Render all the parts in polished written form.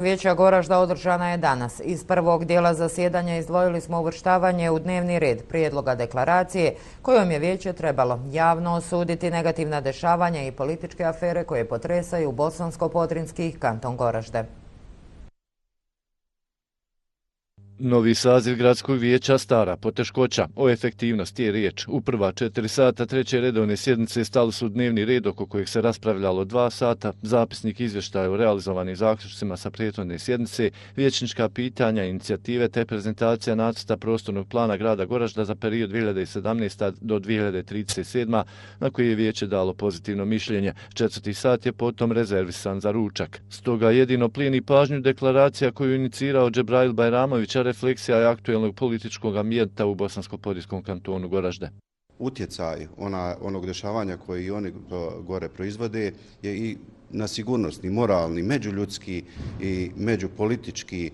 Vijeća Goražda održana je danas. Iz prvog dijela zasjedanja izdvojili smo uvrštavanje u dnevni red prijedloga deklaracije kojom je vijeće trebalo javno osuditi negativna dešavanja i političke afere koje potresaju Bosansko-Podrinski kanton Goražde. Novi saziv gradskog vijeća stara poteškoća. O efektivnosti je riječ. U prva 4 sata treće redovne sjednice stali su dnevni red oko kojeg se raspravljalo 2 sata, zapisnik izvještaja o realizovanim zaključcima sa prethodne sjednice, vijećnička pitanja, inicijative te prezentacija nacrta prostornog plana grada Goražda za period 2017. do 2037. na koji je vijeće dalo pozitivno mišljenje. 4. sat je potom rezervisan za ručak. Stoga jedino plijeni pažnju deklaracija koju je inicirao Džebrail Bajramović, refleksija je aktuelnog političkog ambijenta u Bosansko-Podrinjskom kantonu Goražde. Utjecaj onog dešavanja koji oni gore proizvode je i na sigurnosni, moralni, međuljudski i međupolitički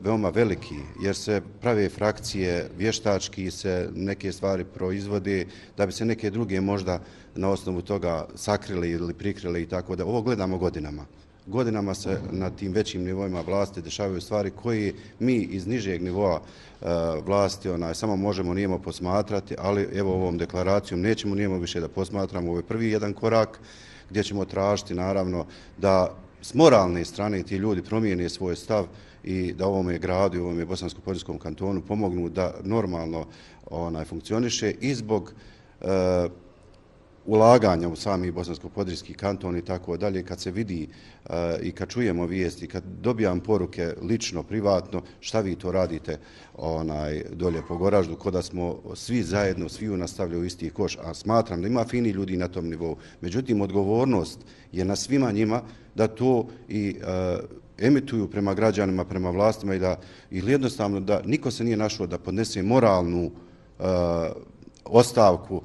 veoma veliki, jer se prave frakcije, vještački se neke stvari proizvode da bi se neke druge možda na osnovu toga sakrile ili prikrile i tako da. Ovo gledamo godinama. Godinama se na tim većim nivoima vlasti dešavaju stvari koje mi iz nižeg nivoa vlasti samo možemo nijemo posmatrati, ali evo ovom deklaracijom nećemo nijemo više da posmatramo. Ovo je prvi jedan korak gdje ćemo tražiti naravno da s moralne strane ti ljudi promijene svoj stav i da ovome gradu i ovome Bosansko-Podrinjskom kantonu pomognu da normalno funkcioniše i zbog ulaganja u sami Bosansko-Podrinjski kanton i tako dalje, kad se vidi i kad čujemo vijesti, kad dobijam poruke lično, privatno, šta vi to radite dolje po Goraždu, ko da smo svi zajedno, svi nastavljaju u isti koš, a smatram da ima fini ljudi na tom nivou. Međutim, odgovornost je na svima njima da to i emituju prema građanima, prema vlastima ili jednostavno da niko se nije našao da podnese moralnu ostavku.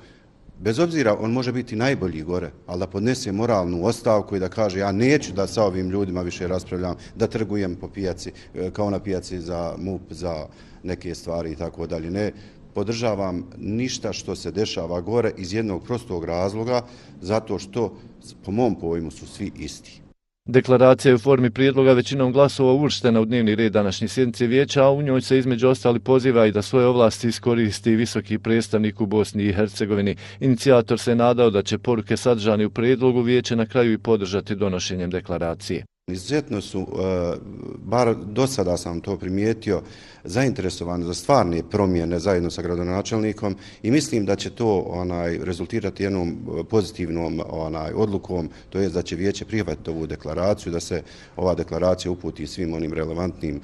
Bez obzira, on može biti najbolji gore, ali da podnese moralnu ostavku i da kaže ja neću da sa ovim ljudima više raspravljam, da trgujem po pijaci, kao na pijaci za MUP, za neke stvari i tako dalje. Ne podržavam ništa što se dešava gore iz jednog prostog razloga, zato što po mom pojmu su svi isti. Deklaracija je u formi prijedloga većinom glasova uvrštena u dnevni red današnje sjednice vijeća, a u njoj se između ostali poziva i da svoje ovlasti iskoristi visoki predstavnik u Bosni i Hercegovini. Inicijator se nadao da će poruke sadržane u prijedlogu vijeće na kraju i podržati donošenjem deklaracije. Izuzetno su, bar do sada sam to primijetio, zainteresovani za stvarne promjene zajedno sa gradonačelnikom i mislim da će to rezultirati jednom pozitivnom odlukom, to je da će vijeće prihvatiti ovu deklaraciju, da se ova deklaracija uputi svim onim relevantnim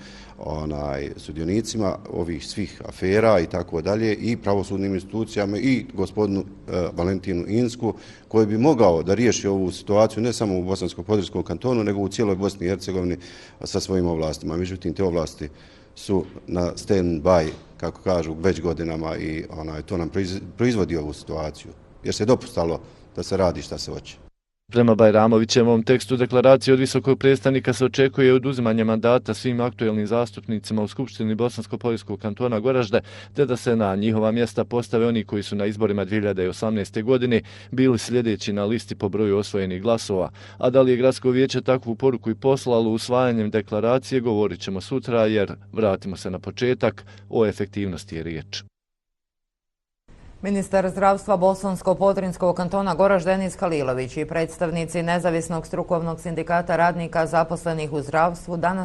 sudionicima ovih svih afera i tako dalje i pravosudnim institucijama i gospodinu Valentinu Insku koji bi mogao da riješi ovu situaciju ne samo u Bosansko-Podrinjskom kantonu nego u cijeloj Bosni i Hercegovini sa svojim ovlastima. Međutim, te ovlasti su na stand-by, kako kažu, već godinama i to nam proizvodi ovu situaciju jer se je dopustalo da se radi šta se hoće. Prema Bajramovićevom tekstu deklaracije od visokog predstavnika se očekuje oduzimanje mandata svim aktuelnim zastupnicima u Skupštini Bosansko-Podrinjskog kantona Goražde, te da se na njihova mjesta postave oni koji su na izborima 2018. godine bili sljedeći na listi po broju osvojenih glasova. A da li je gradsko vijeće takvu poruku i poslalo usvajanjem deklaracije, govorit ćemo sutra, jer vratimo se na početak, o efektivnosti je riječ. Ministar zdravstva Bosansko-Podrinjskog kantona Goražde Enis Halilović i predstavnici Nezavisnog strukovnog sindikata radnika zaposlenih u zdravstvu danas